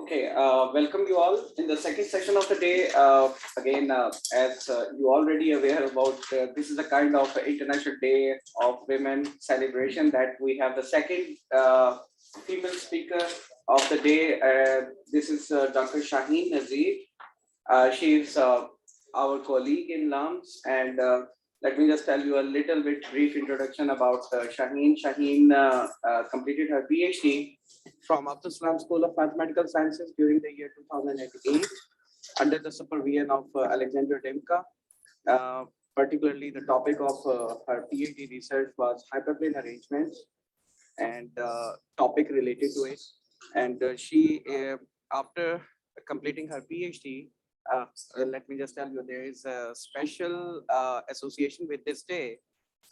Okay, welcome you all in the second session of the day. Again, as you already aware about, this is a kind of International Day of Women celebration that we have the second female speaker of the day. This is Dr. Shaheen Nazir. She is our colleague in LUMS, and let me just tell you a little bit brief introduction about Shaheen. Shaheen completed her PhD from Abdul Salam School of Mathematical Sciences during the year 2008 under the supervision of Alexander Demka. Particularly, the topic of her PhD research was hyperplane arrangements and topic related to it. And she, after completing her PhD, let me just tell you, there is a special association with this day.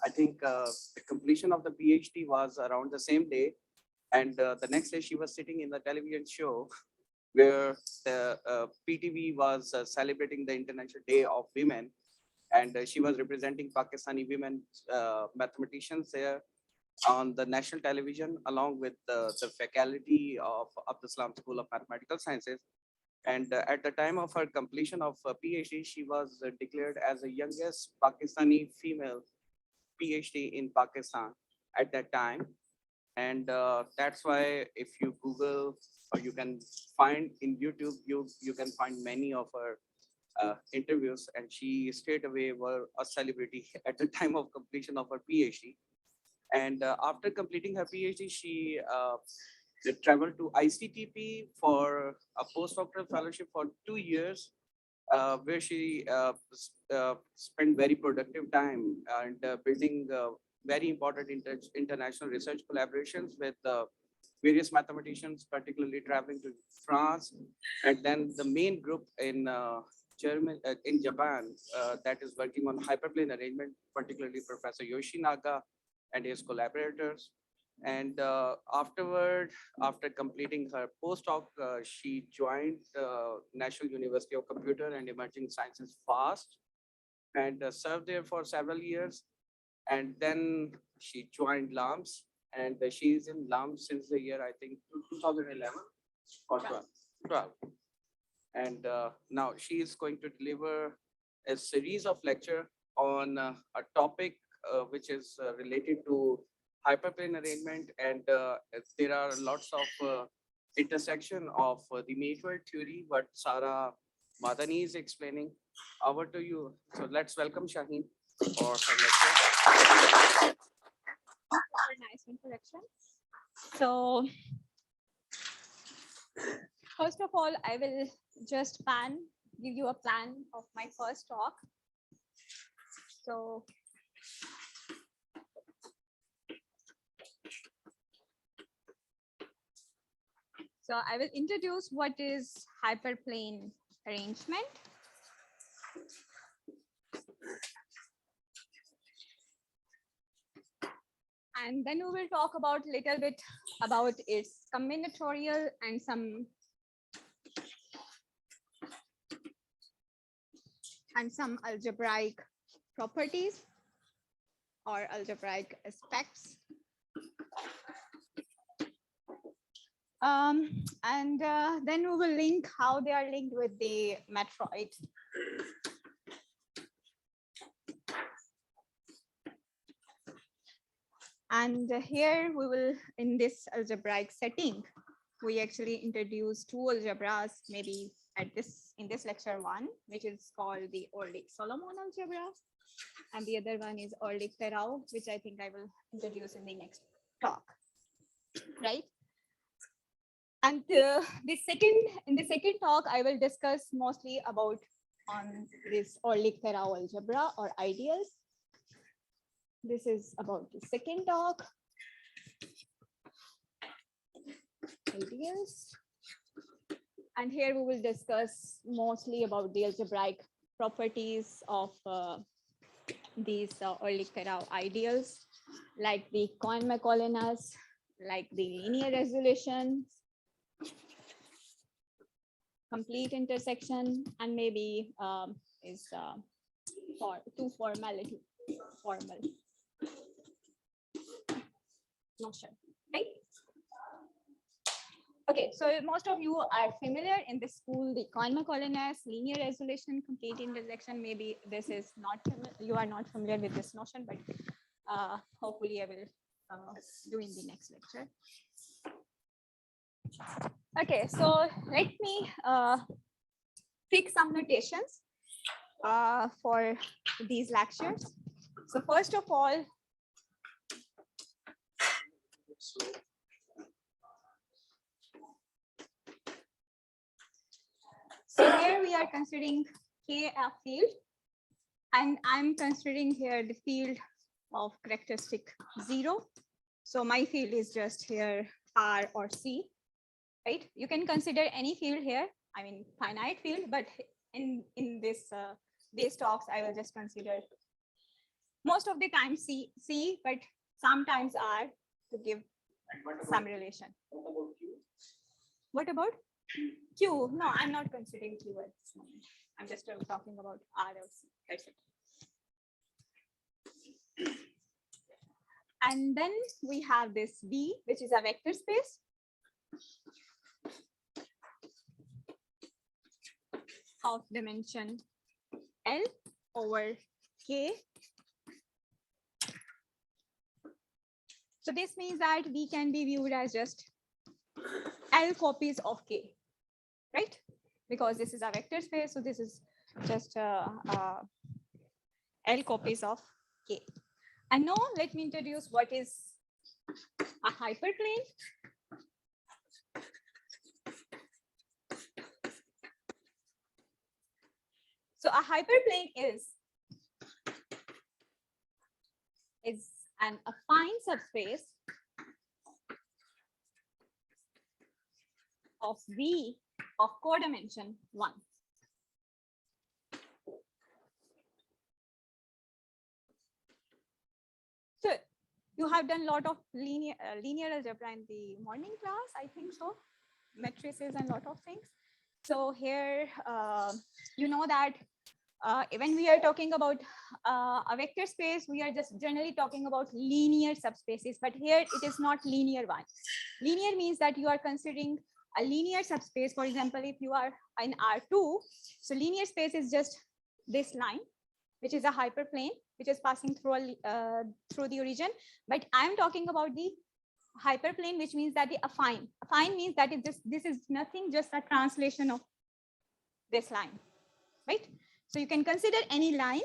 I think the completion of the PhD was around the same day. And the next day she was sitting in the television show where the PTV was celebrating the International Day of Women. And she was representing Pakistani women mathematicians there on the national television, along with the faculty of Abdul Salam School of Mathematical Sciences. And at the time of her completion of PhD, she was declared as the youngest Pakistani female PhD in Pakistan at that time. And that's why if you Google, or you can find in YouTube, you can find many of her interviews, and she straight away were a celebrity at the time of completion of her PhD. And after completing her PhD, she traveled to ICTP for a postdoctoral fellowship for 2 years, where she spent very productive time and building very important international research collaborations with various mathematicians, particularly traveling to France, and then the main group in Japan that is working on hyperplane arrangement, particularly Professor Yoshinaga and his collaborators. And afterward, after completing her postdoc, she joined National University of Computer and Emerging Sciences FAST and served there for several years. And then she joined LUMS, and she's in LUMS since the year, I think, 2011 or 12. And now she is going to deliver a series of lecture on a topic which is related to hyperplane arrangement. And there are lots of intersection of the network theory, what Sarah Madani is explaining. Over to you. So let's welcome Shaheen for her lecture. Nice introduction. So, first of all, I will just give you a plan of my first talk. So, I will introduce what is hyperplane arrangement. And then we will talk about a little bit about its combinatorial and some algebraic properties or algebraic aspects. And then we will link how they are linked with the matroid. And here we will, in this algebraic setting, we actually introduce two algebras, maybe in this lecture one, which is called the Orlik Solomon algebra. And the other one is Orlik Terao, which I think I will introduce in the next talk, right? And in the second talk, I will discuss mostly about on this Orlik Terao algebra or ideals. This is about the second talk. Ideals. And here we will discuss mostly about the algebraic properties of these Orlik Terao ideals, like the Cohen-Macaulay-Nash, like the linear resolution, complete intersection, and maybe is formal. Not sure, right? Okay, so most of you are familiar in this school, the Cohen-Macaulay-Nash, linear resolution, complete intersection. Maybe this is not, you are not familiar with this notion, but hopefully I will do in the next lecture. Okay, so let me fix some notations for these lectures. So first of all, so here we are considering K a field, and I'm considering here the field of characteristic 0. So my field is just here R or C, right? You can consider any field here, I mean finite field, but in this these talks, I will just consider most of the time C, but sometimes R to give some relation. What about Q? No, I'm not considering Q at this moment. I'm just talking about R or C. That's it. And then we have this V, which is a vector space of dimension L over K. So this means that V can be viewed as just L copies of K, right? Because this is a vector space, so this is just L copies of K. And now let me introduce what is a hyperplane. So a hyperplane is an affine subspace of V of codimension 1. So you have done a lot of linear algebra in the morning class, I think so, matrices and a lot of things. So here, you know that when we are talking about a vector space, we are just generally talking about linear subspaces, but here it is not linear one. Linear means that you are considering a linear subspace. For example, if you are in R2, so linear space is just this line, which is a hyperplane, which is passing through the origin. But I'm talking about the hyperplane, which means that the affine. Affine means that this is nothing, just a translation of this line, right? So you can consider any line,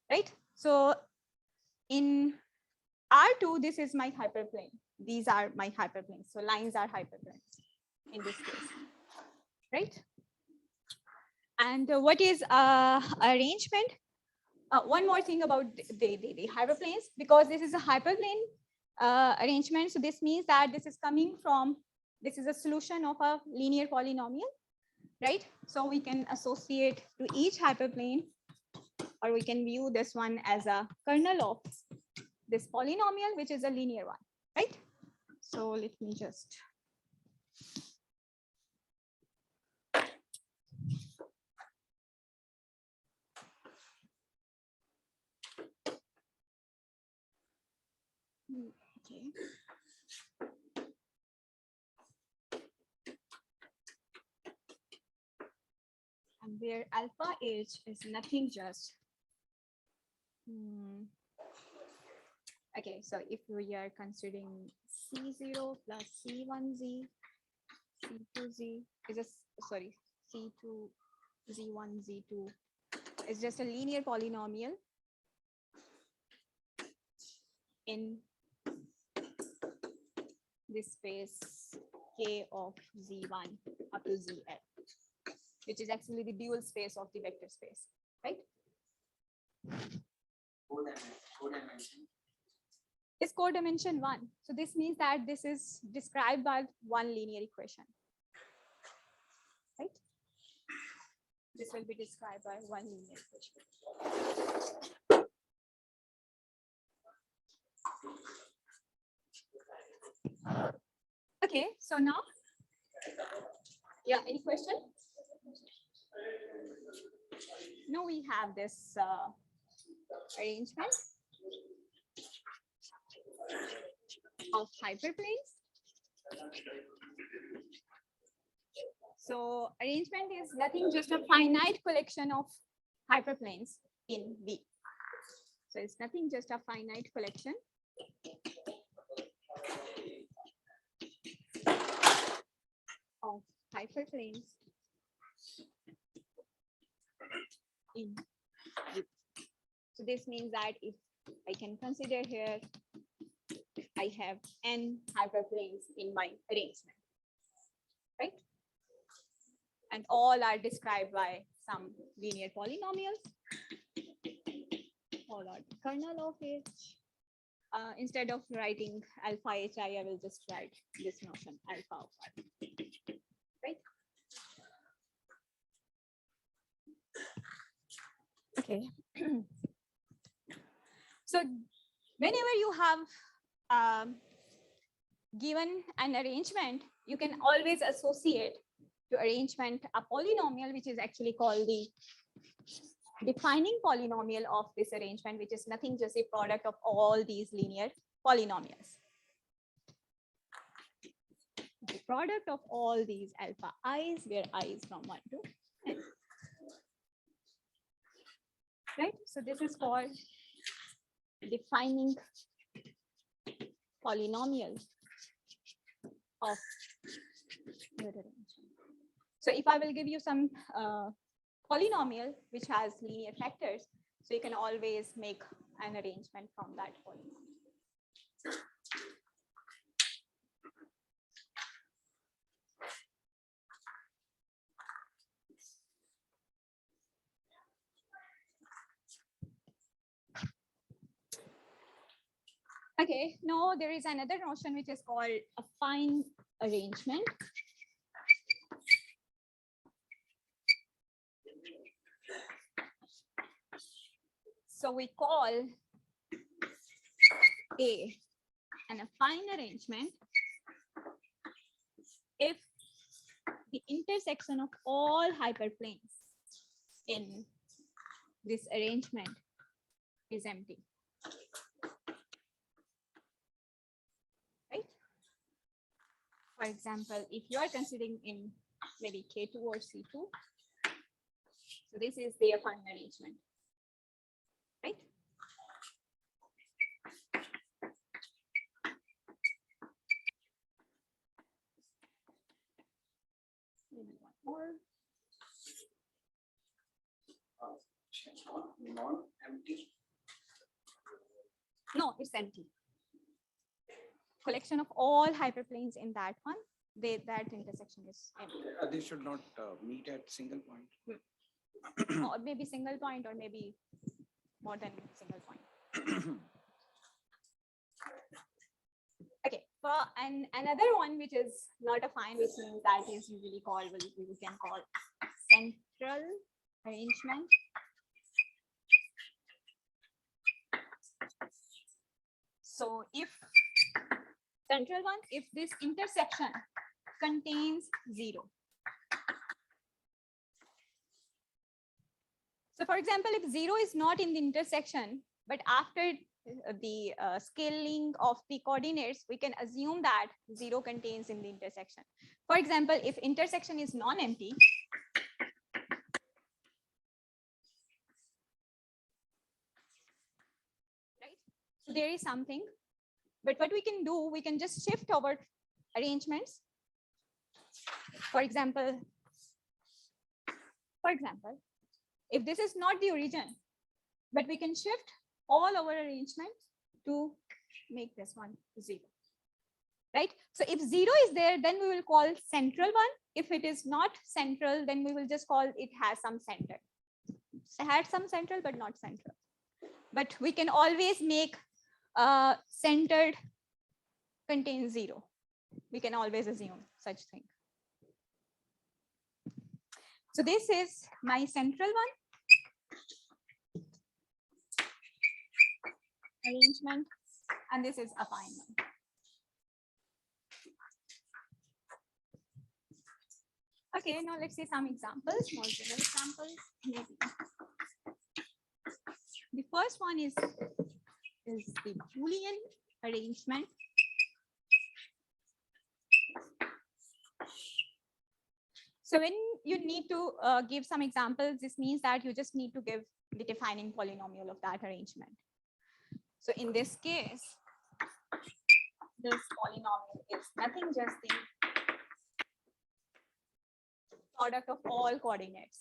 right? So in R2, this is my hyperplane. These are my hyperplanes. So lines are hyperplanes in this case, right? And what is arrangement? One more thing about the hyperplanes, because this is a hyperplane arrangement. So this means that this is coming from, this is a solution of a linear polynomial, right? So we can associate to each hyperplane, or we can view this one as a kernel of this polynomial, which is a linear one, right? So let me just. Okay. And where alpha h is nothing just. Okay, so if we are considering C0 plus C1z, C2z is a, sorry, C2, Z1, Z2 is just a linear polynomial in this space K of Z1 up to ZL, which is actually the dual space of the vector space, right? Is codimension 1. So this means that this is described by one linear equation, right? This will be described by one linear equation. Okay, so now, yeah, any question? Now we have this arrangement of hyperplanes So arrangement is nothing, just a finite collection of hyperplanes in V. So it's nothing, just a finite collection of hyperplanes in V. So this means that if I can consider here, I have n hyperplanes in my arrangement, right? And all are described by some linear polynomials. All are the kernel of H. Instead of writing alpha hi, I will just write this notion alpha of r, right? Okay. So whenever you have given an arrangement, you can always associate to arrangement a polynomial, which is actually called the defining polynomial of this arrangement, which is nothing, just a product of all these linear polynomials. The product of all these alpha i's, where I is from 1 to n. Right? So this is called defining polynomial of your arrangement. So if I will give you some polynomial which has linear factors, so you can always make an arrangement from that polynomial. Okay, now there is another notion which is called affine arrangement. So we call A an affine arrangement if the intersection of all hyperplanes in this arrangement is empty. Right? For example, if you are considering in maybe K2 or C2, so this is the affine arrangement. Right? Maybe one more. Non-empty. No, it's empty. Collection of all hyperplanes in that one, that intersection is empty. They should not meet at single point. Or maybe single point, or maybe more than single point. Okay, for another one which is not affine, which means that is usually called, we can call central arrangement. So if central one, if this intersection contains 0. So for example, if 0 is not in the intersection, but after the scaling of the coordinates, we can assume that 0 contains in the intersection. For example, if intersection is non-empty, right? So there is something, but what we can do, we can just shift our arrangements. For example, if this is not the origin, but we can shift all our arrangements to make this one 0, right? So if 0 is there, then we will call central one. If it is not central, then we will just call it has some center. It had some central, but not central. But we can always make centered contains 0. We can always assume such thing. So this is my central one arrangement, and this is affine one. Okay, now let's see some examples, more general examples. Maybe. The first one is the Boolean arrangement So when you need to give some examples, this means that you just need to give the defining polynomial of that arrangement. So in this case, this polynomial is nothing just the product of all coordinates.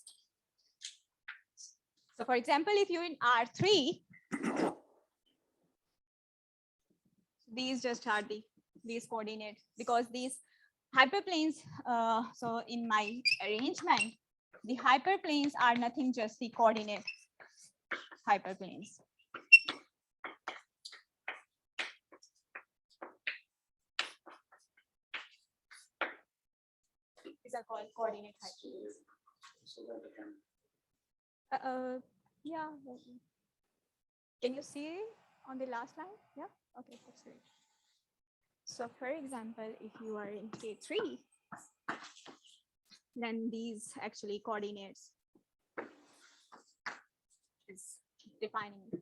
So for example, if you're in R3, these just are these coordinates, because these hyperplanes, so in my arrangement, the hyperplanes are nothing just the coordinate hyperplanes. These are called coordinate hyperplanes. Yeah. Can you see on the last line? Yeah. Okay, that's great. So for example, if you are in K3, then these actually coordinates is defining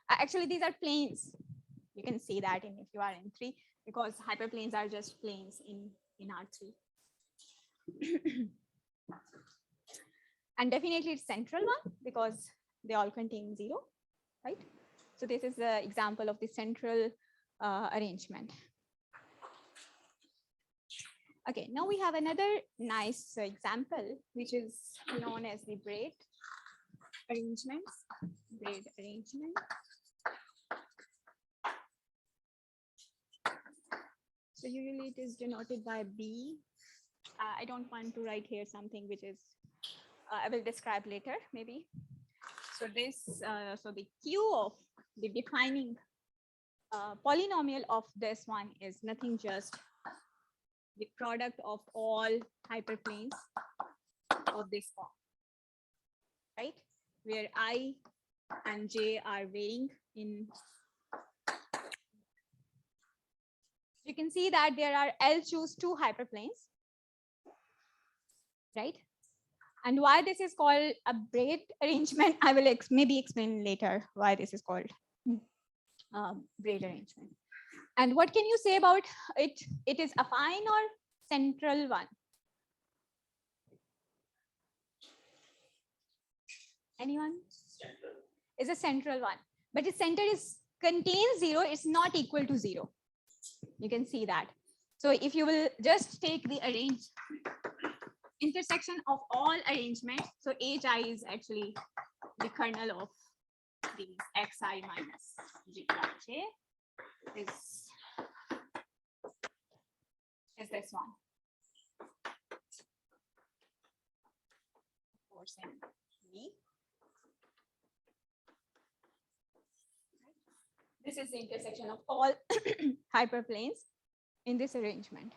actually these are planes. You can see that if you are in 3, because hyperplanes are just planes in R3. And definitely it's central one, because they all contain 0, right? So this is the example of the central arrangement. Okay, now we have another nice example, which is known as the braid arrangements. Braid arrangement. So usually it is denoted by B. I don't want to write here something which is, I will describe later, maybe. So this, so the Q of the defining polynomial of this one is nothing just the product of all hyperplanes of this form, right? Where I and J are varying in. You can see that there are L choose 2 hyperplanes, right? And why this is called a braid arrangement, I will maybe explain later why this is called braid arrangement. And what can you say about it? It is affine or central one? Anyone? Central. Is a central one, but its center is contains 0. It's not equal to 0. You can see that. So if you will just take the intersection of all arrangements, so hi is actually the kernel of these xi minus gj is this one. Of course, in V. This is the intersection of all hyperplanes in this arrangement.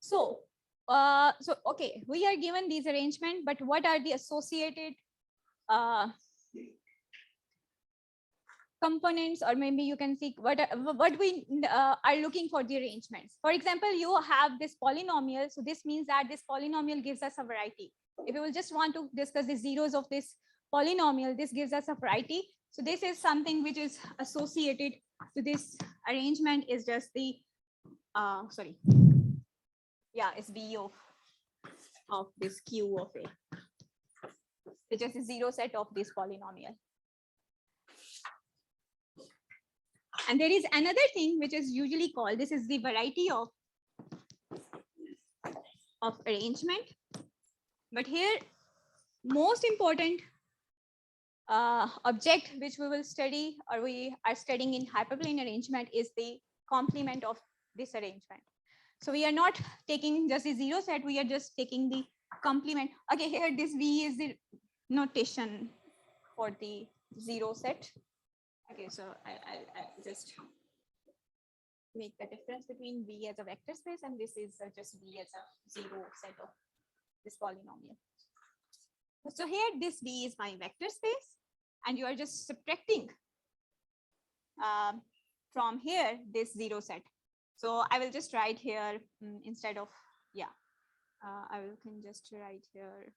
So okay, we are given these arrangement, but what are the associated components, or maybe you can see what we are looking for the arrangements. For example, you have this polynomial, so this means that this polynomial gives us a variety. If you will just want to discuss the zeros of this polynomial, this gives us a variety. So this is something which is associated to this arrangement, is just the it's B of this Q of A. It's just a zero set of this polynomial. And there is another thing which is usually called, this is the variety of arrangement. But here, most important object which we will study, or we are studying in hyperplane arrangement, is the complement of this arrangement. So we are not taking just the zero set, we are just taking the complement. Okay, here this V is the notation for the zero set. Okay, so I'll just make the difference between V as a vector space and this is just V as a zero set of this polynomial. So here this V is my vector space, and you are just subtracting from here this zero set. So I will just write here instead of, I can just write here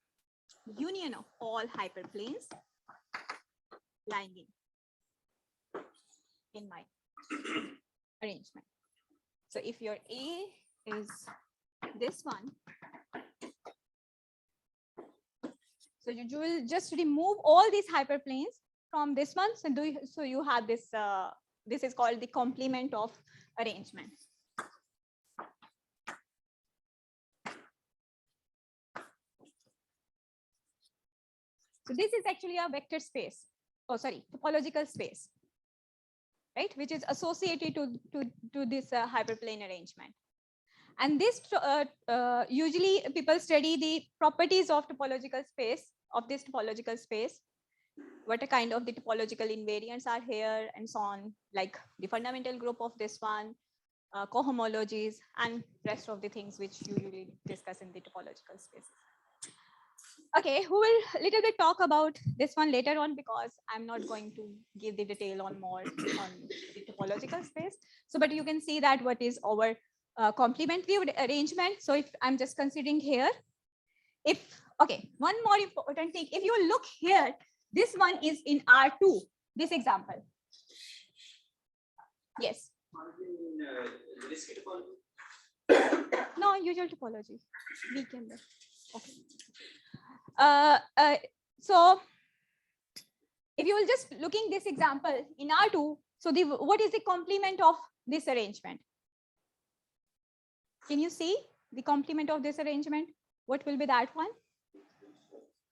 union of all hyperplanes lying in my arrangement. So if your A is this one, so you will just remove all these hyperplanes from this one. So you have this, this is called the complement of arrangement. So this is actually a vector space, oh sorry, topological space, right, which is associated to this hyperplane arrangement. And this usually people study the properties of topological space, of this topological space, what a kind of the topological invariants are here and so on, like the fundamental group of this one, cohomologies, and rest of the things which you usually discuss in the topological spaces. Okay, we will little bit talk about this one later on, because I'm not going to give the detail on more on the topological space. So, but you can see that what is our complement viewed arrangement. So if I'm just considering here, if, okay, one more important thing, if you look here, this one is in R2, this example. Yes. No, usual topology. We can, okay. So if you will just looking this example in R2, so the what is the complement of this arrangement? Can you see the complement of this arrangement? What will be that one?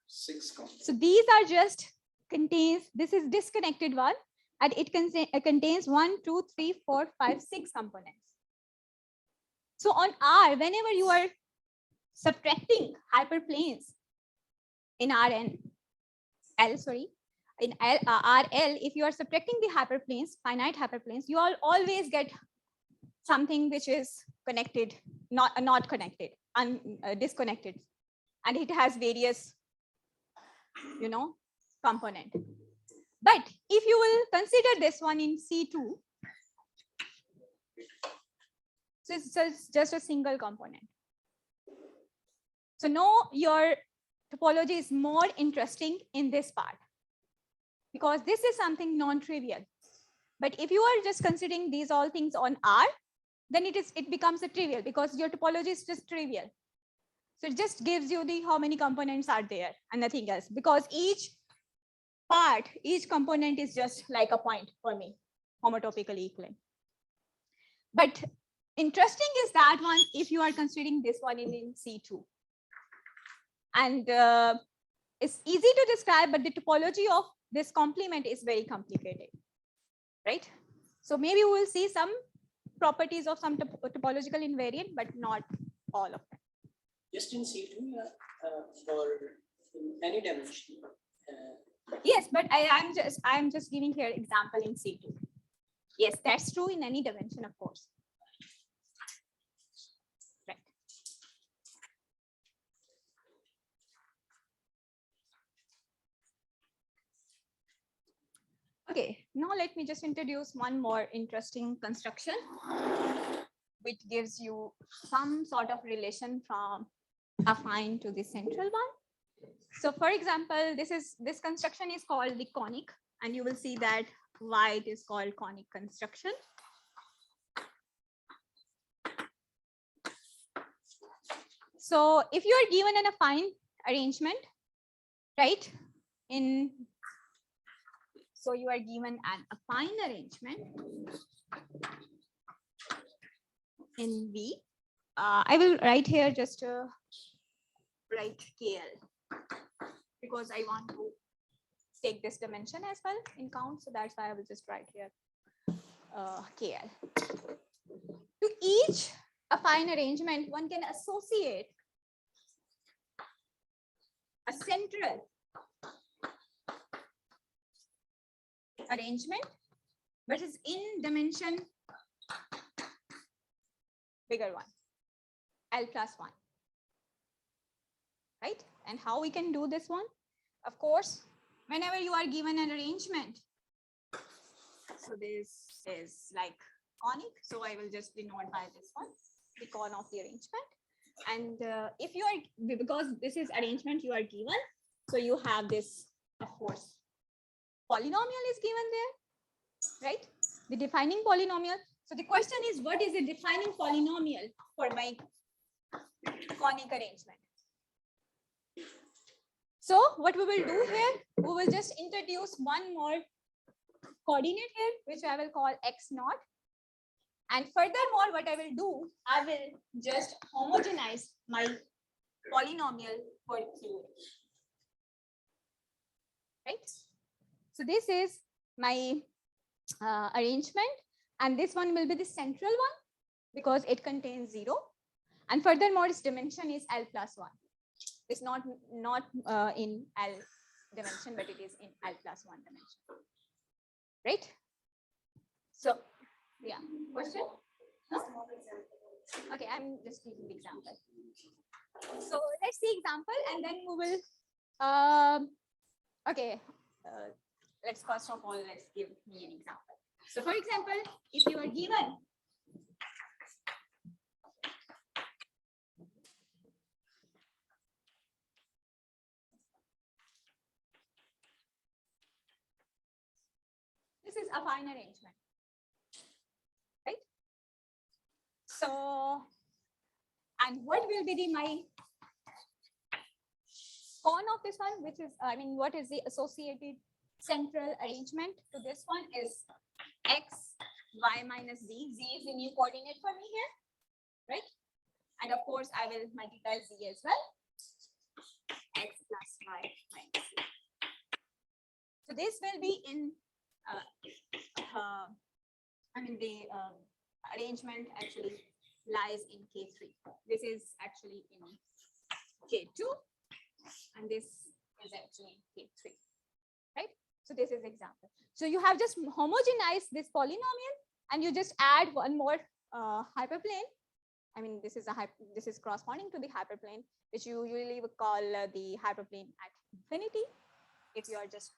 6. So these are just contains, this is disconnected one, and it contains 1, 2, 3, 4, 5, 6 components. So on R, whenever you are subtracting hyperplanes in RL, in RL, if you are subtracting the hyperplanes, finite hyperplanes, you will always get something which is connected, not connected, disconnected, and it has various, you know, component. But if you will consider this one in C2, so it's just a single component. So no, your topology is more interesting in this part, because this is something non-trivial. But if you are just considering these all things on R, then it becomes a trivial, because your topology is just trivial. So it just gives you the how many components are there and nothing else, because each part, each component is just like a point for me, homotopically equivalent. But interesting is that one if you are considering this one in C2. And it's easy to describe, but the topology of this complement is very complicated, right? So maybe we will see some properties of some topological invariant, but not all of them. Just in C2 for any dimension. Yes, but I'm just giving here example in C2. Yes, that's true in any dimension, of course. Right. Okay, now let me just introduce one more interesting construction, which gives you some sort of relation from affine to the central one. So for example, this construction is called the conic, and you will see that why it is called conic construction. So if you are given an affine arrangement, right? So you are given an affine arrangement in V. I will write here just write KL, because I want to take this dimension as well in count. So that's why I will just write here KL. To each affine arrangement, one can associate a central arrangement, but is in dimension bigger one, L plus 1. Right? And how we can do this one? Of course, whenever you are given an arrangement, so this is like conic, so I will just denote by this one, the con of the arrangement. And if you are, because this is arrangement you are given, so you have this, of course, polynomial is given there, right? The defining polynomial. So the question is, what is the defining polynomial for my conic arrangement? So what we will do here, we will just introduce one more coordinate here, which I will call x0. And furthermore, what I will do, I will just homogenize my polynomial for Q. Right? So this is my arrangement, and this one will be the central one because it contains 0. And furthermore, its dimension is L plus 1. It's not in L dimension, but it is in L plus 1 dimension. Right? So, yeah. Question? No? Okay, I'm just giving the example. So let's see example, and then we will. Okay. Let's first of all let's give me an example. So, for example, if you are given this is affine arrangement, right? So, and what will be my con of this one, which is, I mean, what is the associated central arrangement to this one is x, y minus z. Z is the new coordinate for me here, right? And of course, I will multiply z as well. X plus y minus z. So this will be in, I mean, the arrangement actually lies in K3. This is actually in K2, and this is actually K3, right? So this is example. So you have just homogenized this polynomial, and you just add one more hyperplane. I mean, this is corresponding to the hyperplane, which you usually would call the hyperplane at infinity. If you are just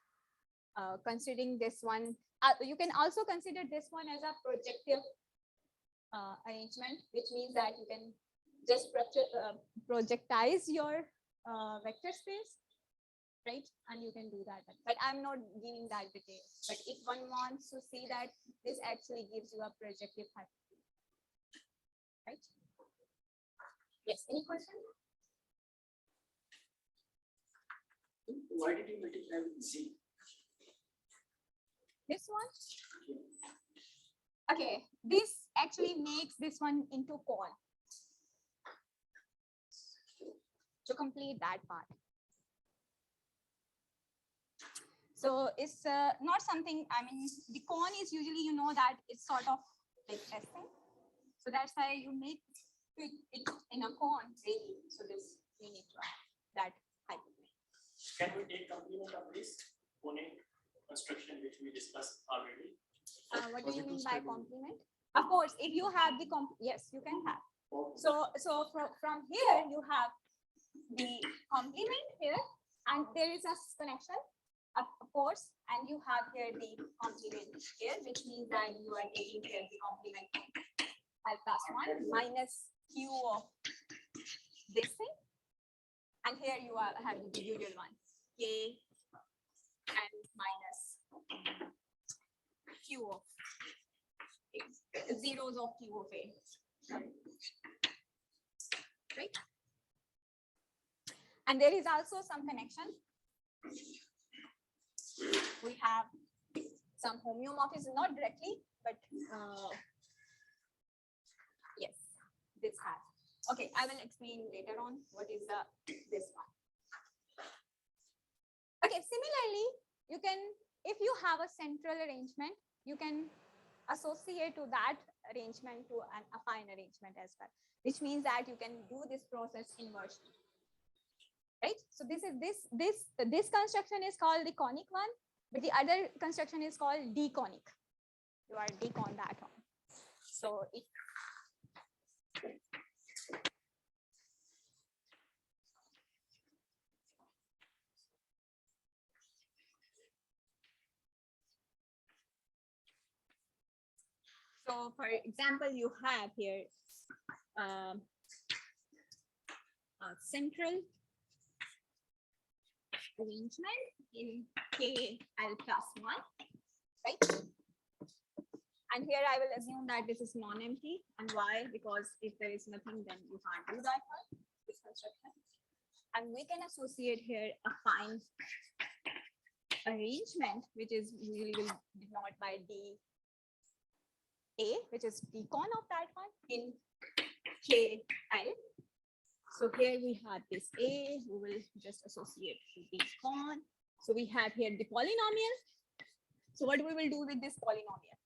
considering this one, you can also consider this one as a projective arrangement, which means that you can just projectize your vector space, right? And you can do that. But I'm not giving that detail. But if one wants to see that, this actually gives you a projective hyperplane, right? Yes, any question? Why did you multiply with Z? This one? Okay, this actually makes this one into con. To complete that part. So it's not something, I mean, the con is usually, you know, that it's sort of like testing. So that's why you make it in a con, really. So this, we need to add that hyperplane. Can we take complement of this conic construction which we discussed already? What do you mean by complement? Of course, if you have the yes, you can have. So from here you have the complement here, and there is a connection, of course, and you have here the complement here, which means that you are taking here the complement L plus 1 minus Q of this thing, and here you are having the usual one, K and minus Q of A, zeros of Q of A, right? And there is also some connection. We have some homeomorphism, not directly, but yes, this has. Okay, I will explain later on what is this one. Okay, similarly, you can, if you have a central arrangement, you can associate to that arrangement to an affine arrangement as well, which means that you can do this process inversion. Right? So this construction is called the conic one, but the other construction is called deconic. You are decon that one. So it so for example, you have here central arrangement in KL plus 1, right? And here I will assume that this is non-empty. And why? Because if there is nothing, then you can't do that one, this construction. And we can associate here a fine arrangement, which is usually will denote by D A, which is decon of that one in KL. So here we have this A, we will just associate to decon. So we have here the polynomial. So what we will do with this polynomial?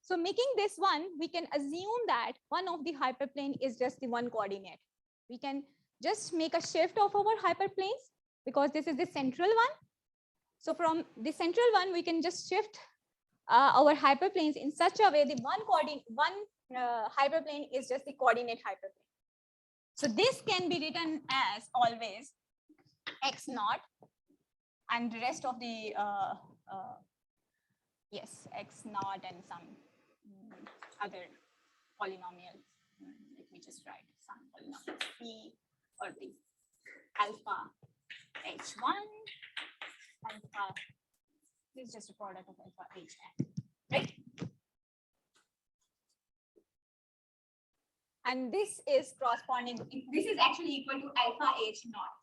So making this one, we can assume that one of the hyperplane is just the one coordinate. We can just make a shift of our hyperplanes because this is the central one. So from the central one, we can just shift our hyperplanes in such a way the hyperplane is just the coordinate hyperplane. So this can be written as always x naught, and the rest of the yes, x naught and some other polynomials. Let me just write some polynomials p or the alpha h1 alpha. This is just a product of alpha hn, right? And this is corresponding. This is actually equal to alpha h naught.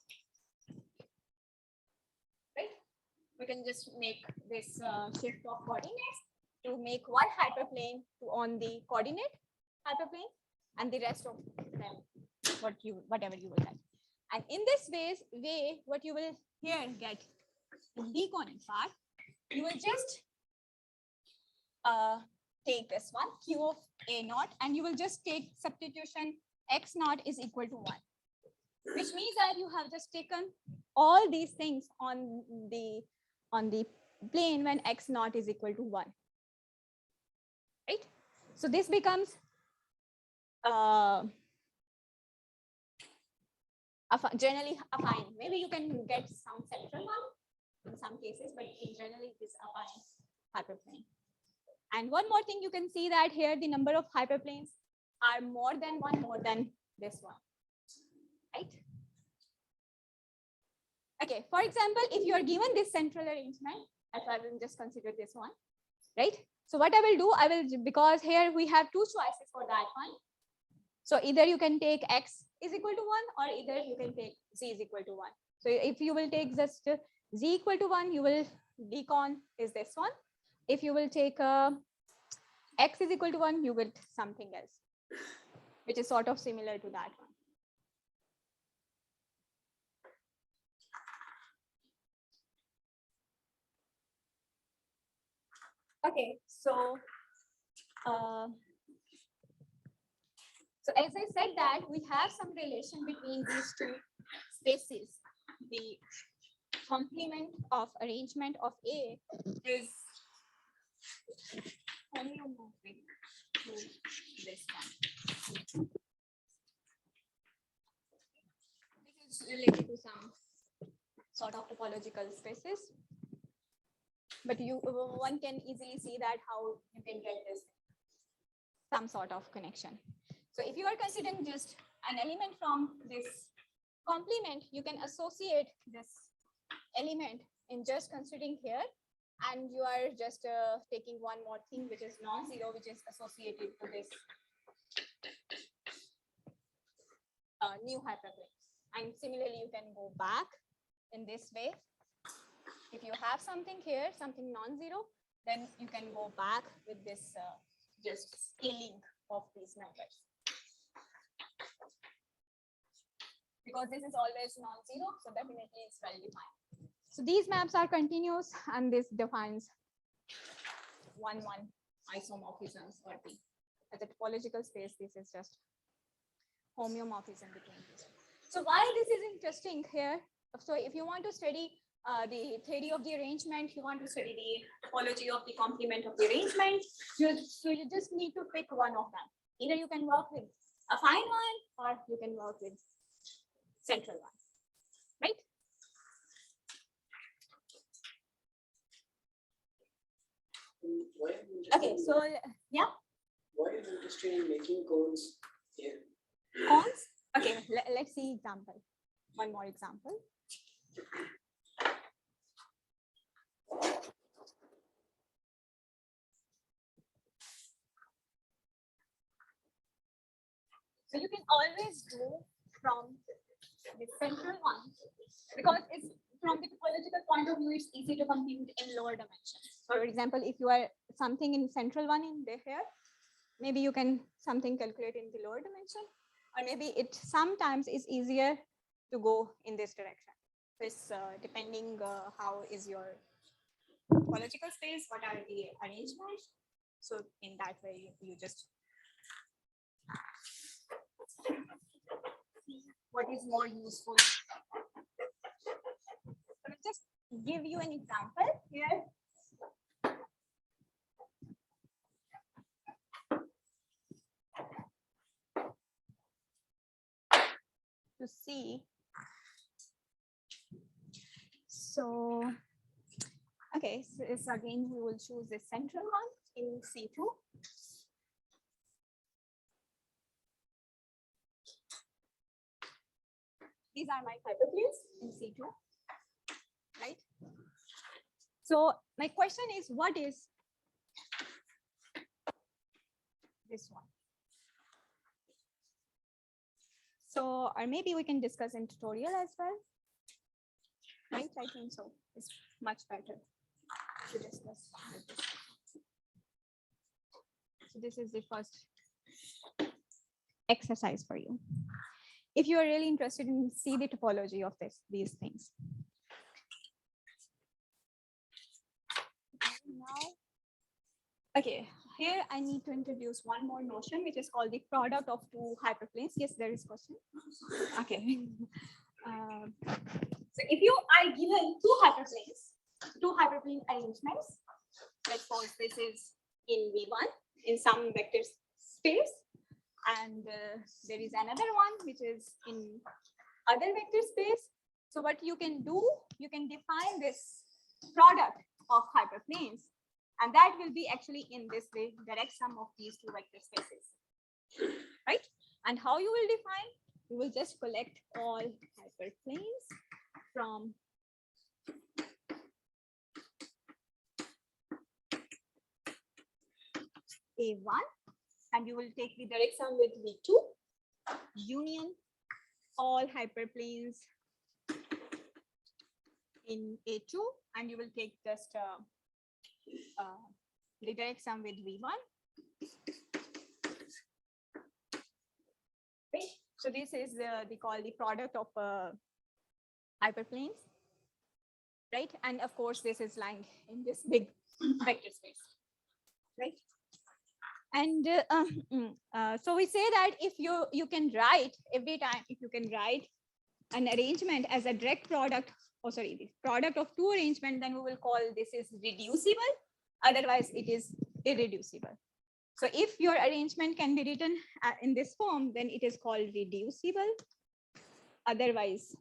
Right? We can just make this shift of coordinates to make one hyperplane to on the coordinate hyperplane, and the rest of them whatever you will get. And in this way, what you will here get the decon part, you will just take this one q of a naught, and you will just take substitution x naught is equal to 1, which means that you have just taken all these things on the plane when x naught is equal to 1, right? So this becomes generally affine. Maybe you can get some central one in some cases, but in generally it is affine hyperplane. And one more thing, you can see that here the number of hyperplanes are more than this one, right? Okay, for example, if you are given this central arrangement, as I will just consider this one, right? So what I will do, because here we have two choices for that one. So either you can take x is equal to 1, or either you can take z is equal to 1. So if you will take just z equal to 1, you will decon is this one. If you will take x is equal to 1, you will something else, which is sort of similar to that one. Okay, so as I said that we have some relation between these two spaces. The complement of arrangement of A is homeomorphic to this one. This is related to some sort of topological spaces. But one can easily see that how you can get this some sort of connection. So if you are considering just an element from this complement, you can associate this element in just considering here, and you are just taking one more thing which is non-zero, which is associated to this new hyperplane. And similarly, you can go back in this way. If you have something here, something non-zero, then you can go back with this just scaling of these numbers. Because this is always non-zero, so definitely it's well defined. So these maps are continuous, and this defines 1-1 isomorphisms, or the as a topological space, this is just homeomorphism between these. So why this is interesting here? So if you want to study the theory of the arrangement, you want to study the topology of the complement of the arrangement, so you just need to pick one of them. Either you can work with a fine one, or you can work with central one, right? Okay, so yeah. Why are you interested in making cones Yeah. Cons? Okay, let's see example. One more example. So you can always go from the central one because it's from the topological point of view, it's easy to compute in lower dimensions. For example, if you are something in central one in the here, maybe you can something calculate in the lower dimension, or maybe it sometimes is easier to go in this direction. So it's depending how is your topological space, what are the arrangements. So in that way, you just see what is more useful. So I'll just give you an example here. To see. So, okay, so it's again, we will choose the central one in C2. These are my hyperplanes in C2, right? So my question is, what is this one? So, or maybe we can discuss in tutorial as well, right? I think so. It's much better to discuss with this. So this is the first exercise for you. If you are really interested in see the topology of these things. Now, okay, here I need to introduce one more notion, which is called the product of two hyperplanes. Yes, there is question. Okay. So if you are given two hyperplane arrangements, let's suppose this is in V1 in some vector space, and there is another one which is in other vector space. So what you can do, you can define this product of hyperplanes, and that will be actually in this way, direct sum of these two vector spaces, right? And how you will define? You will just collect all hyperplanes from A1, and you will take the direct sum with V2, union all hyperplanes in A2, and you will take just the direct sum with V1. Okay. So this is they call the product of hyperplanes, right? And of course, this is lying in this big vector space, right? And so we say that if you can write every time, if you can write an arrangement as a direct product, oh sorry, the product of two arrangement, then we will call this is reducible. Otherwise, it is irreducible. So if your arrangement can be written in this form, then it is called reducible. Otherwise,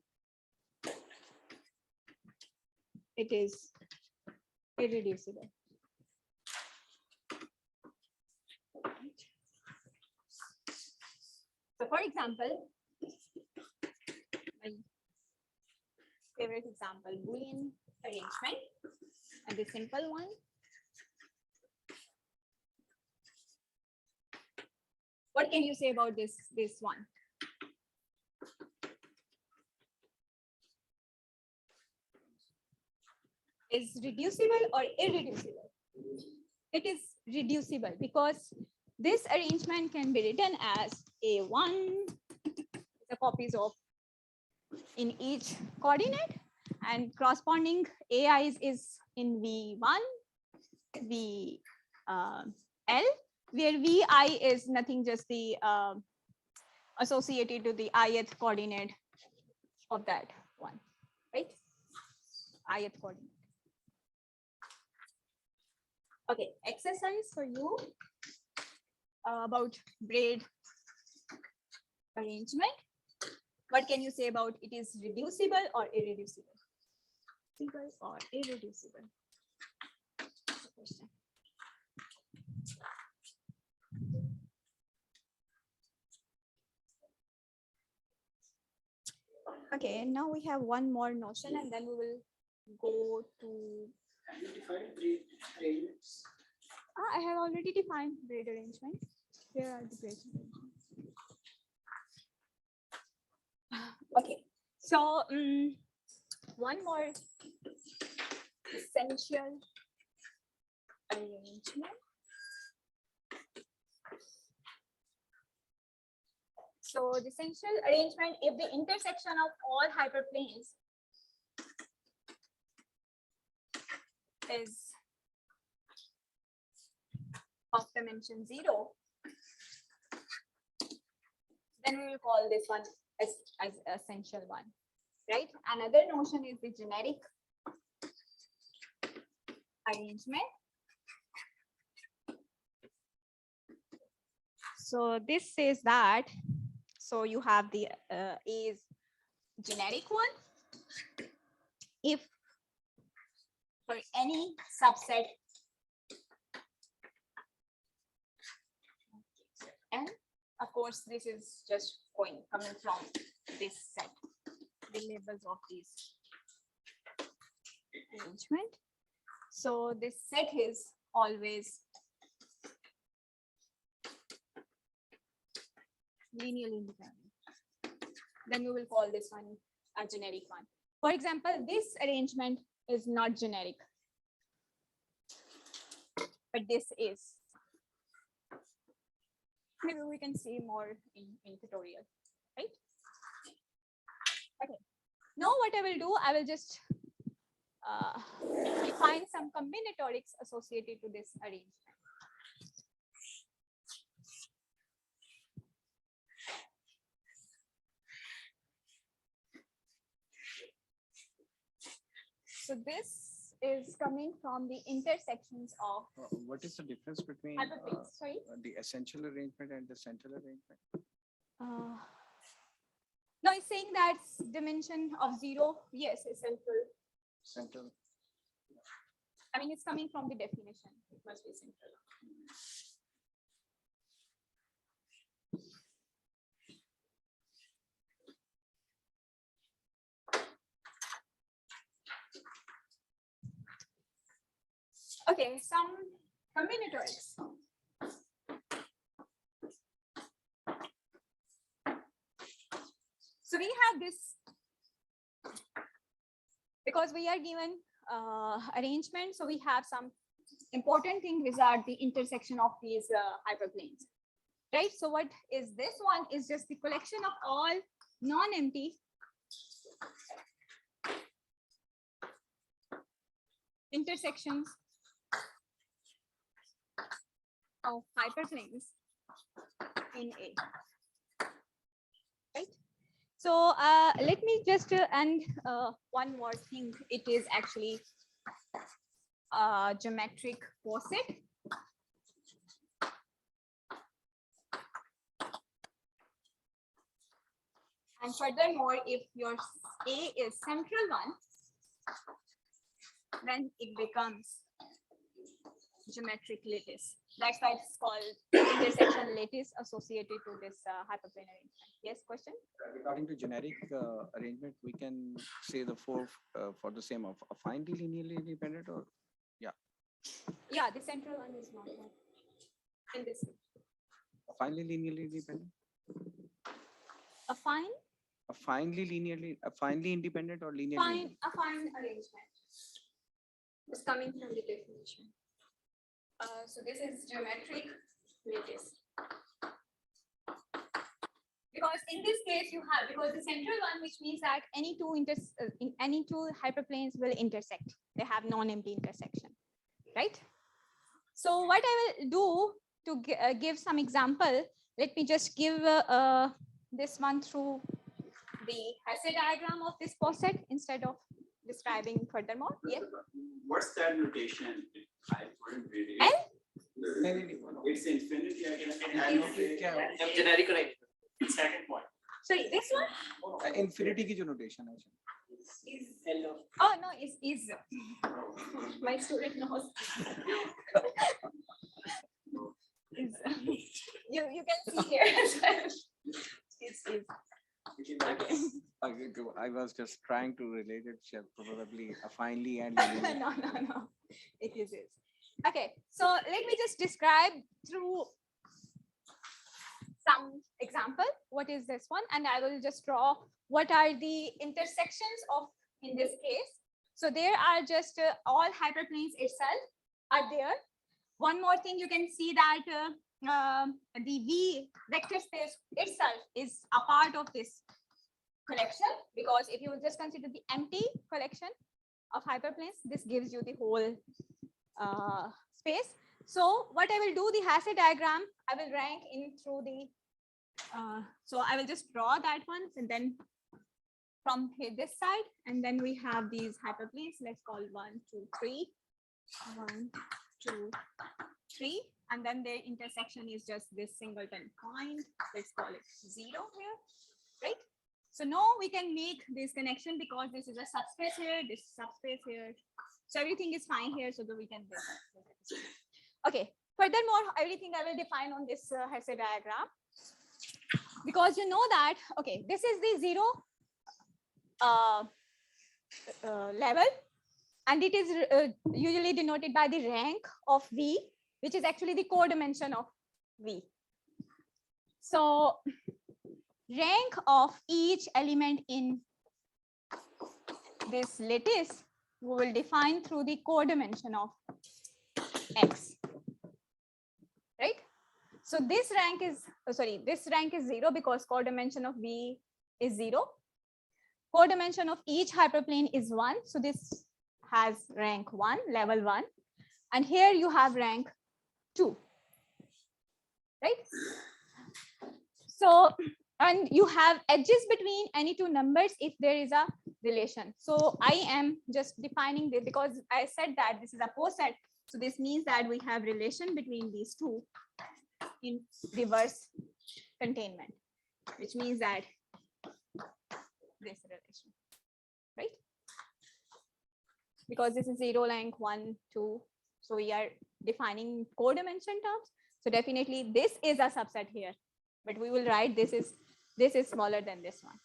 it is irreducible. So for example, my favorite example, Boolean arrangement, and the simple one. What can you say about this one? Is reducible or irreducible? It is reducible because this arrangement can be written as A1, the copies of in each coordinate, and corresponding AI is in V1, VL, where VI is nothing, just the associated to the ith coordinate of that one, right? Ith coordinate. Okay, exercise for you about braid arrangement. What can you say about it is reducible or irreducible? Reducible or irreducible? Question. Okay, now we have one more notion and then we will go to, Identify braid arrangements. I have already defined braid arrangement. Here are the braid arrangements. Okay, so one more essential arrangement. So the essential arrangement, if the intersection of all hyperplanes is of dimension 0, then we will call this one as essential one, right? Another notion is the generic arrangement. So this says that, so you have the A is generic one. If for any subset and of course this is just coming from this set, the labels of these arrangement. So this set is always linearly independent. Then we will call this one a generic one. For example, this arrangement is not generic, but this is. Maybe we can see more in tutorial, right? Okay. Now what I will do, I will just define some combinatorics associated to this arrangement. So this is coming from the intersections of What is the difference between hyperplanes. Sorry. the essential arrangement and the central arrangement? No, it's saying that dimension of 0. Yes, essential. Central. I mean, it's coming from the definition. It must be central. Okay, some combinatorics. So we have this, because we are given arrangement, so we have some important thing regard the intersection of these hyperplanes, right? So what is this one is just the collection of all non-empty intersections of hyperplanes in A, right? So let me just and one more thing. It is actually a geometric poset. And furthermore, if your A is central one, then it becomes geometric lattice. That's why it's called intersection lattice associated to this hyperplane arrangement. Yes, question? According to generic arrangement, we can say the four for the same of affinely linearly independent, or Yeah, the central one is not one. In this affinely linearly independent, affine affinely independent, or linearly affine arrangement is coming from the definition. So this is geometric lattice. Because in this case you have, because the central one, which means that any two hyperplanes will intersect. They have non-empty intersection, right? So what I will do to give some example, let me just give this one through the Hesse diagram of this poset instead of describing furthermore. Yeah. What's that notation? I couldn't read it. L? It's infinity again. Generic arrangement. Second point. Sorry, this one? infinity की जो notation है Is oh no, is my student knows. Is you can see here as well. Is okay. I was just trying to relate it, probably a finely and linearly. No. It is. Okay, so let me just describe through some example. What is this one? And I will just draw what are the intersections of, in this case. So there are just all hyperplanes itself are there. One more thing, you can see that the V vector space itself is a part of this collection, because if you will just consider the empty collection of hyperplanes, this gives you the whole space. So what I will do, the Hasse diagram, I will rank in through the, so I will just draw that one, and then from here, this side, and then we have these hyperplanes. Let's call 1, 2, 3, 1, 2, 3, and then their intersection is just this singleton point. Let's call it 0 here, right? So now we can make this connection because this is a subspace here, this subspace here. So everything is fine here, so that we can. Okay. Furthermore, everything I will define on this Hasse diagram, because you know that. Okay, this is the 0 level, and it is usually denoted by the rank of V, which is actually the codimension of V. So rank of each element in this lattice we will define through the codimension of X, right? So this rank is, this rank is 0 because codimension of V is 0. Codimension of each hyperplane is 1. So this has rank 1, level 1. And here you have rank 2, right? So, and you have edges between any two numbers if there is a relation. So I am just defining this because I said that this is a poset. So this means that we have relation between these two in reverse containment, which means that this relation, right? Because this is 0, rank 1, 2. So we are defining codimension terms. So definitely this is a subset here, but we will write this is smaller than this one.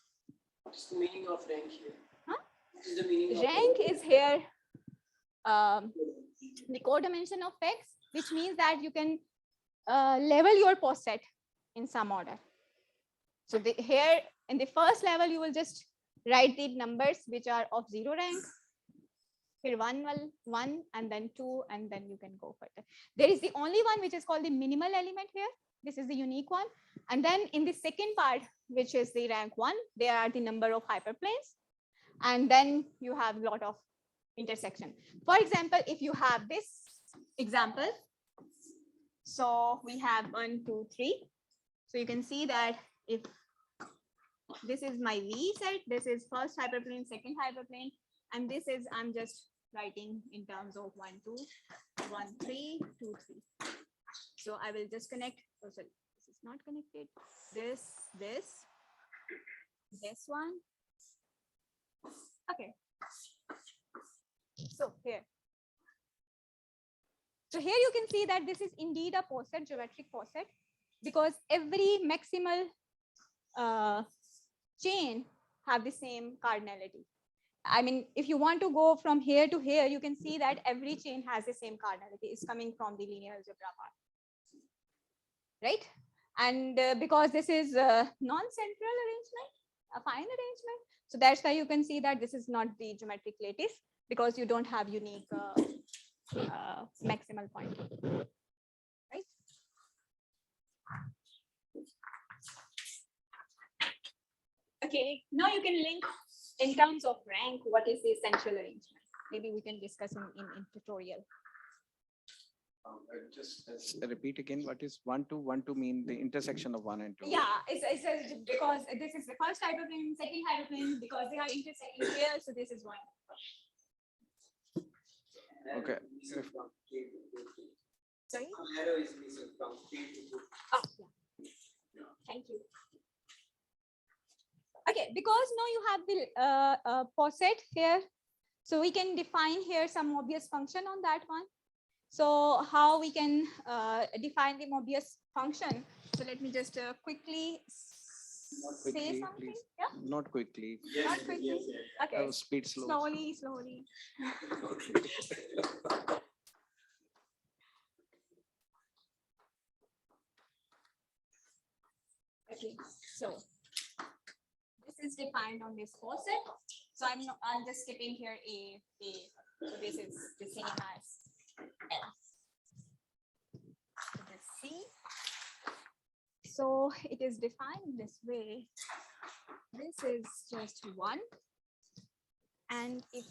What's the meaning of rank here? Huh? What is the meaning of Rank is here the codimension of X, which means that you can level your poset in some order. So here in the first level, you will just write the numbers which are of 0 rank. Here 1, and then 2, and then you can go further. There is the only one which is called the minimal element here. This is the unique one. And then in the second part, which is the rank 1, there are the number of hyperplanes. And then you have a lot of intersection. For example, if you have this example, so we have 1, 2, 3. So you can see that if this is my V set, this is first hyperplane, second hyperplane, and this is, I'm just writing in terms of 1, 2, 1, 3, 2, 3. So I will just connect. Oh, sorry, this is not connected. This one. Okay. So here. So here you can see that this is indeed a poset, geometric poset, because every maximal chain have the same cardinality. I mean, if you want to go from here to here, you can see that every chain has the same cardinality. It's coming from the linear algebra part, right? And because this is a non-central arrangement, a fine arrangement, so that's why you can see that this is not the geometric lattice, because you don't have unique maximal point, right? Okay, now you can link in terms of rank, what is the central arrangement? Maybe we can discuss in tutorial. Just repeat again, what is 1, 2, 1, 2 mean the intersection of 1 and 2? Yeah, it's because this is the first hyperplane, second hyperplane, because they are intersecting here, so this is 1. Okay. Sorry? Arrow is missing from 3 to 2. Oh, yeah. Thank you. Okay, because now you have the poset here, so we can define here some Mobius function on that one. So how we can define the Mobius function? So let me just quickly say Quickly, something? please. Yeah, Not quickly. not quickly. Okay, Have speed slow. slowly, slowly. Okay, so this is defined on this faucet. So I'm just skipping here A. So this is the same as L. So this C. So it is defined this way. This is just 1. And if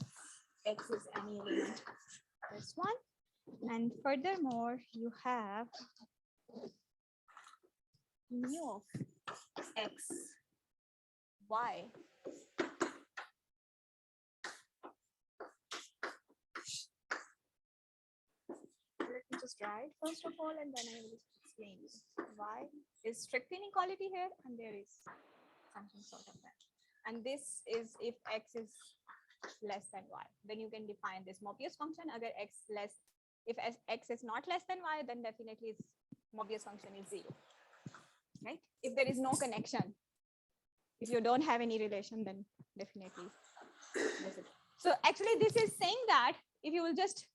X is any element, this one. And furthermore, you have mu of X, Y. Let me just write first of all, and then I will explain. Y is strict inequality here, and there is something sort of that. And this is if X is less than Y, then you can define this Mobius function. Agar if X is not less than Y, then definitely its Mobius function is 0. Right? If there is no connection, if you don't have any relation, then definitely this is. So actually this is saying that if you will just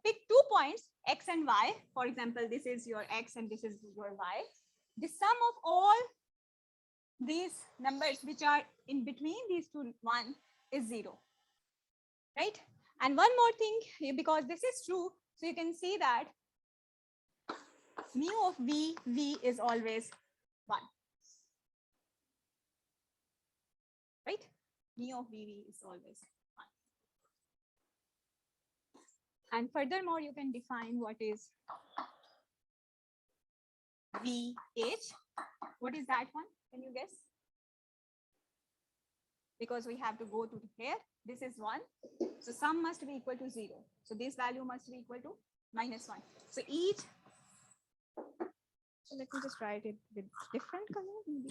pick 2 points, X and Y, for example, this is your X and this is your Y, the sum of all these numbers which are in between these two one is 0, right? And one more thing, because this is true, so you can see that mu of V is always 1, right? Mu of V is always 1. And furthermore, you can define what is VH. What is that one? Can you guess? Because we have to go to here. This is 1. So sum must be equal to 0. So this value must be equal to -1. So each. So let me just write it with different color, maybe.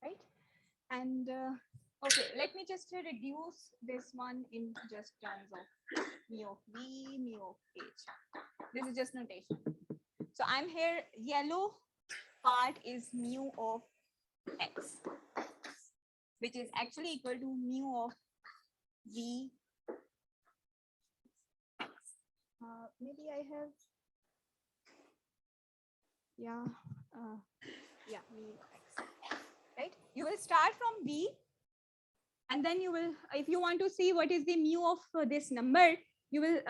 Right? And okay, let me just reduce this one in just terms of mu of V, mu of H. This is just notation. So I'm here, yellow part is mu of X, which is actually equal to mu of V X. Maybe I have, yeah, mu X, right? You will start from V, and then you will, if you want to see what is the mu of this number, you will,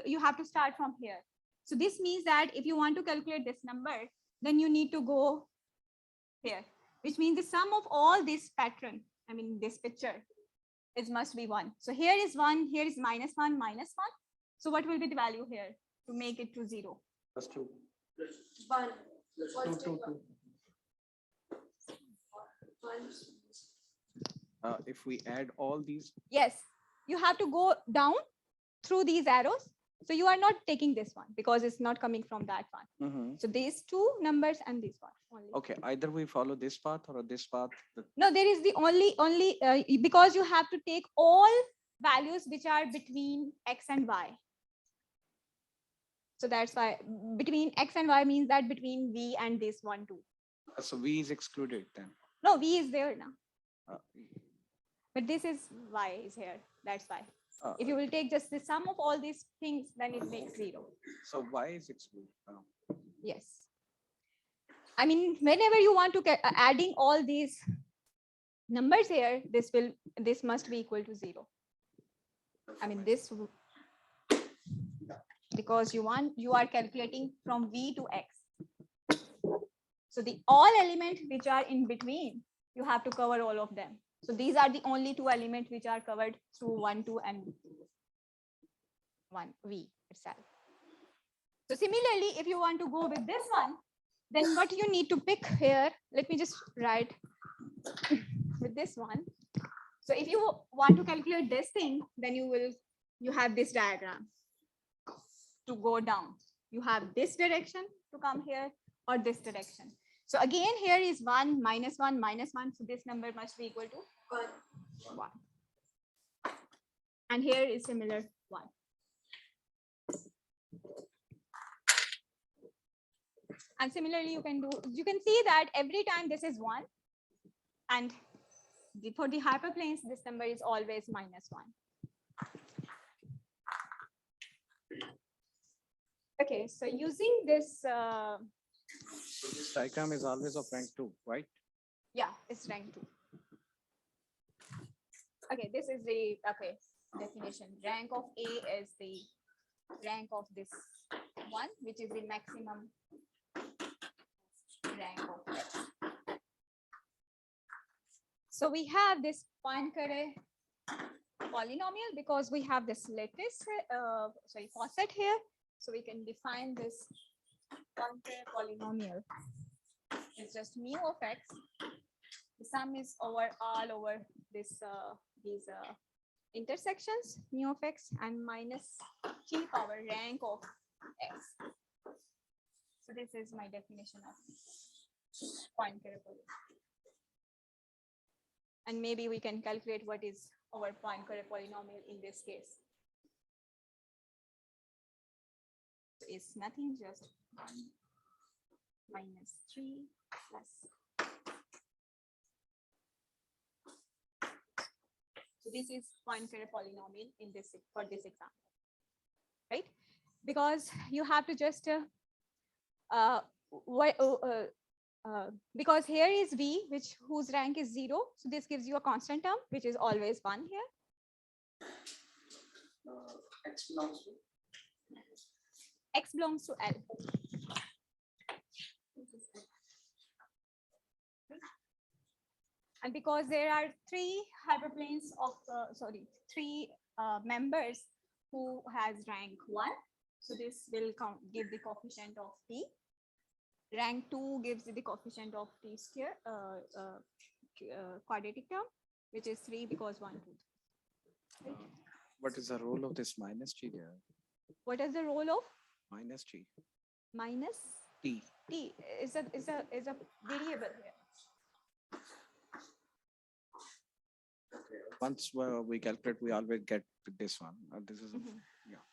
you have to start from here. So this means that if you want to calculate this number, then you need to go here, which means the sum of all this pattern, I mean this picture, it must be 1. So here is 1, here is -1, -1. So what will be the value here to make it to 0? +2. 1. 2. If we add all these, Yes, you have to go down through these arrows. So you are not taking this one because it's not coming from that one. So these 2 numbers and this one only. okay, either we follow this path or this path. No, there is the only because you have to take all values which are between X and Y. So that's why between X and Y means that between V and this one too. So V is excluded then. No, V is there now. Uh, But this is Y is here. That's why. If you will take just the sum of all these things, then it makes 0. So Y is excluded. Yes. I mean, whenever you want to get adding all these numbers here, this must be equal to 0. I mean this, because you are calculating from V to X. So the all elements which are in between, you have to cover all of them. So these are the only 2 elements which are covered through 1, 2, and 1 V itself. So similarly, if you want to go with this one, then what you need to pick here, let me just write with this one. So if you want to calculate this thing, then you have this diagram to go down. You have this direction to come here or this direction. So again, here is 1, -1, -1. So this number must be equal to 1. And here is similar 1. And similarly, you can see that every time this is 1, and for the hyperplanes, this number is always -1. Okay, so using this, This diagram is always of rank 2, right? yeah, it's rank 2. Okay, this is the definition. Rank of A is the rank of this 1, which is the maximum rank of X. So we have this Poincare polynomial because we have this lattice, facet here. So we can define this Poincare polynomial. It's just mu of X. The sum is over all over this these intersections, mu of X, and minus T power rank of X. So this is my definition of Poincare polynomial. And maybe we can calculate what is our Poincare polynomial in this case. So it's nothing, just 1 minus 3 plus. So this is Poincare polynomial in this for this example, right? Because you have to just because here is V, whose rank is 0. So this gives you a constant term, which is always 1 here. X belongs to X belongs to L. And because there are 3 hyperplanes of, three members who has rank 1. So this will give the coefficient of T. Rank 2 gives the coefficient of T square, quadratic term, which is 3 because 1, 2. What is the role of this minus G there? What is the role of Minus G. minus T. T? Is a variable here. Once we calculate, we always get this one. This is, yeah.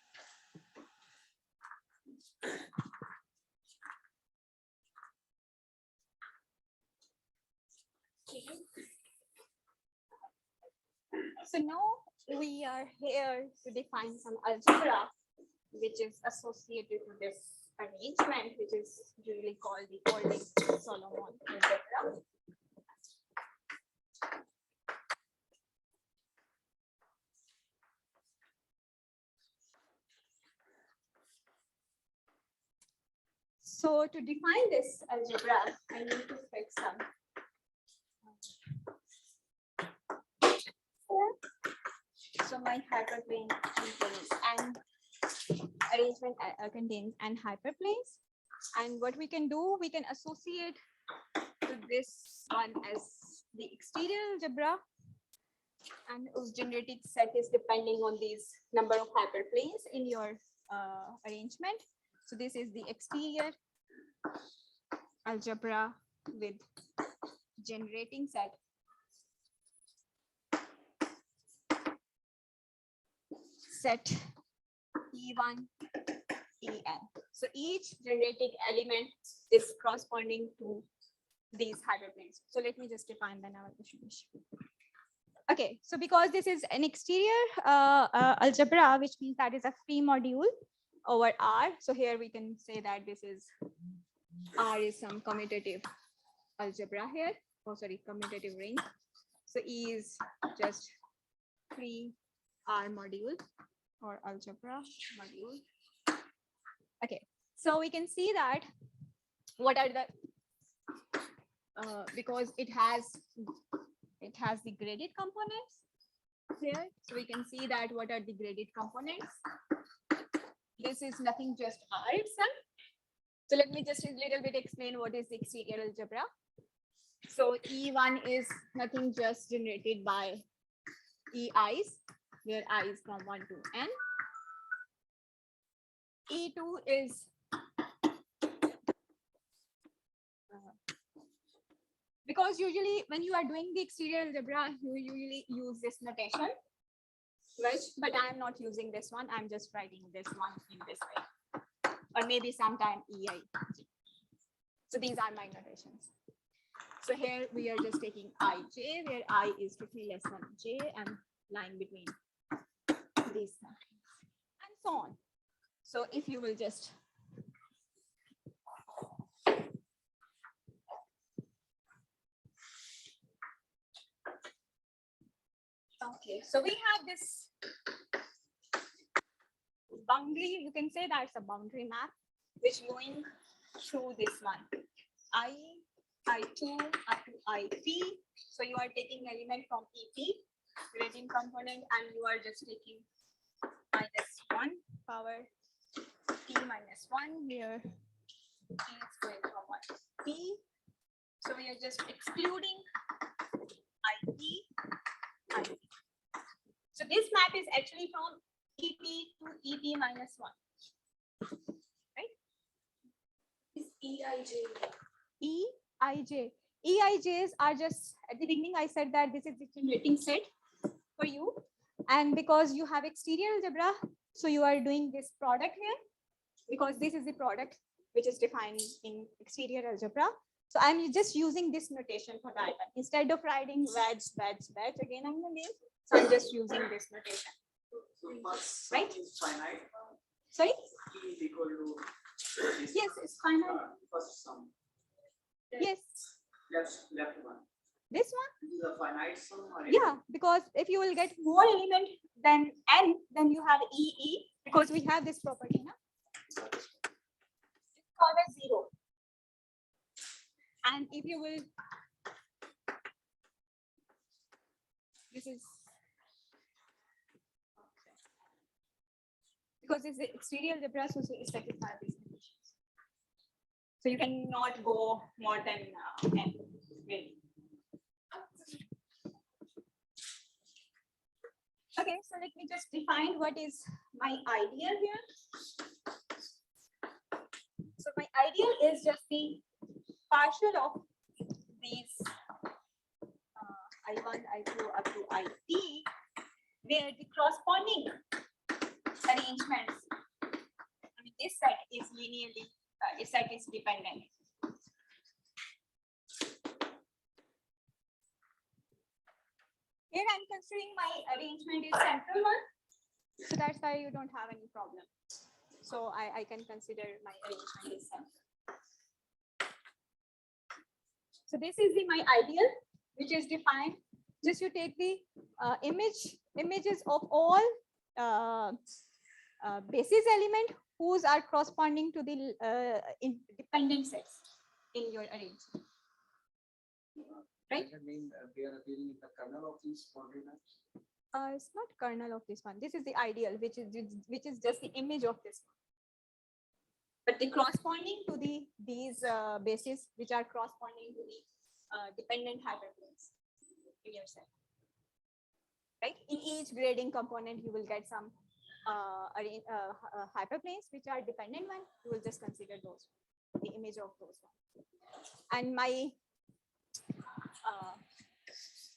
So now we are here to define some algebra which is associated to this arrangement, which is usually called the Orlik Solomon algebra. So to define this algebra, I need to fix some. So my hyperplane contains and arrangement contains and hyperplanes. And what we can do, we can associate to this one as the exterior algebra, and whose genetic set is depending on these number of hyperplanes in your arrangement. So this is the exterior algebra with generating set E1, En. So each generating element is corresponding to these hyperplanes. So let me just define the now distribution. Okay, so because this is an exterior algebra, which means that is a free module over R. So here we can say that this is R is some commutative algebra here. Oh, sorry, commutative ring. So E is just free R module or algebra module. Okay, so we can see that what are the because it has the graded components here. So we can see that what are the graded components. This is nothing, just R itself. So let me just a little bit explain what is the exterior algebra. So E1 is nothing, just generated by EIs, where I is from 1 to N. E2 is because usually when you are doing the exterior algebra, you usually use this notation. wedge, but I am not using this one. I'm just writing this one in this way, or maybe sometime EI. So these are my notations. So here we are just taking ij, where I is strictly less than j and lying between these things, and so on. So if you will just okay, so we have this boundary, you can say that's a boundary map, which going through this one, I2 up to IP. So you are taking element from EP, gradient component, and you are just taking -1 power P minus 1, where P is going from 1 to P. So we are just excluding IP. So this map is actually from EP to EP minus 1. Right? Is EIJ? EIJ. EIJs are just, at the beginning I said that this is the generating set for you. And because you have exterior algebra, so you are doing this product here, because this is the product which is defined in exterior algebra. So I'm just using this notation for that one. Instead of writing wedge, wedge, wedge again and again, so I'm just using this notation. So first Right? sum is finite. Sorry? E is equal to this Yes, one. it's finite. First sum. Yes. Left one. This one? This is a finite sum or Yeah, because if you will get more element than n, then you have EE, because we have this property now. It's called as 0. And if you will, this is because it's the exterior algebra, so it satisfies these conditions. So you cannot go more than n, really. Okay, so let me just define what is my ideal here. So my ideal is just the partial of these I1, I2 up to IP, where the corresponding arrangements, I mean, this set is linearly, this set is dependent. Here I'm considering my arrangement is central one, so that's why you don't have any problem. So I can consider my arrangement is central. So this is my ideal, which is defined. Just you take the images of all basis element whose are corresponding to the independent sets in your arrangement. Right? Does that mean we are appearing in the kernel of these boundary maps? It's not kernel of this one. This is the ideal, which is just the image of this one. But the corresponding to these bases, which are corresponding to the dependent hyperplanes in your set. Right? In each grading component, you will get some hyperplanes which are dependent one. You will just consider those, the image of those one. And my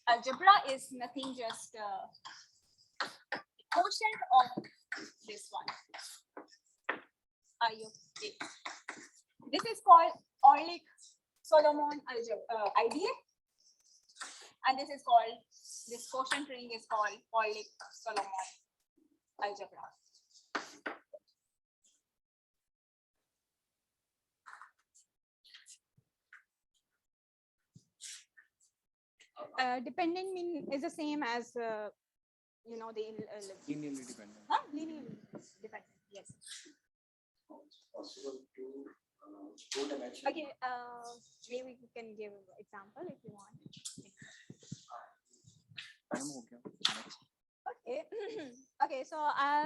algebra is nothing, just quotient of this one. Okay. This is called Orlik Solomon idea, and this is called, this quotient ring is called Orlik Solomon algebra. Dependent mean is the same as you know, the Linearly dependent. linearly dependent. Yes. It's possible to two-dimensional. Okay. Maybe we can give an example if you want. Time ho gaya. Okay. Okay. So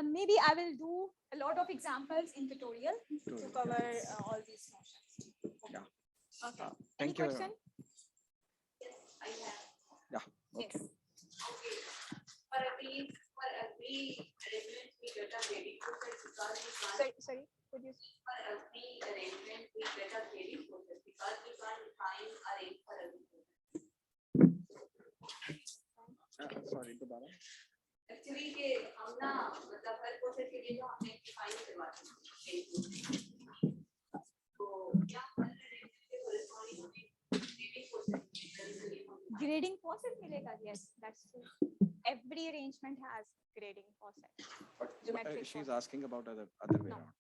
maybe I will do a lot of examples in tutorial to cover all these notions. Yeah. Okay. Thank Any you. question? I have. Yeah. Okay. Yes. Okay. For every arrangement, we get a grading process because we can't. Sorry. Could you? For every arrangement, we get a grading process because we can't define arrange for everything. Sorry, dobara. Actually के हम ना मतलब हर process के लिए जो हमने define करवाते हैं तो क्या हर अरेंजमेंट के कोरेस्पॉन्डिंग हमें ग्रेडिंग प्रोसेस Grading process मिलेगा, yes, that's true. Every arrangement has grading process. Geometric She's process. asking about other way No. around.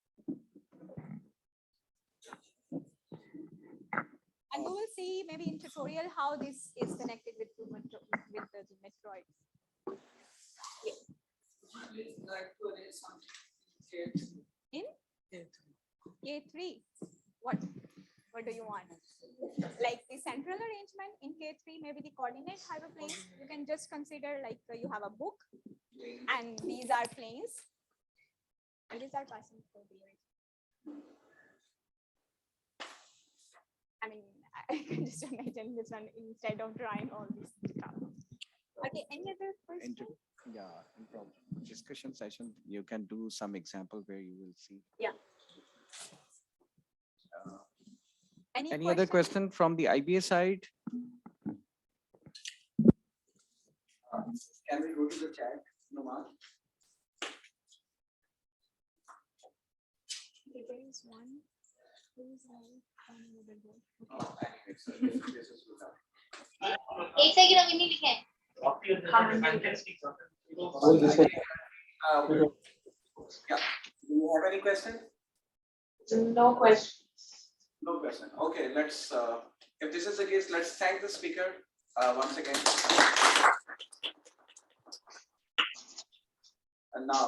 And we will see maybe in tutorial how this is connected with the geometroids. In K3, what do you want? Like the central arrangement in K3, maybe the coordinate hyperplanes. You can just consider like you have a book, and these are planes. And these are passing through the. I mean, I can just imagine this one instead of drawing all these stuff. Okay, any other question? In discussion session, you can do some example where you will see. Yeah. Any other question from the IBA side? Can we go to the chat, Numan? Okay, there is one. There is another board. एक second अभी नहीं लिखे Yeah. Do you have any question? No question. No question. Okay, let's. If this is the case, let's thank the speaker once again. And now.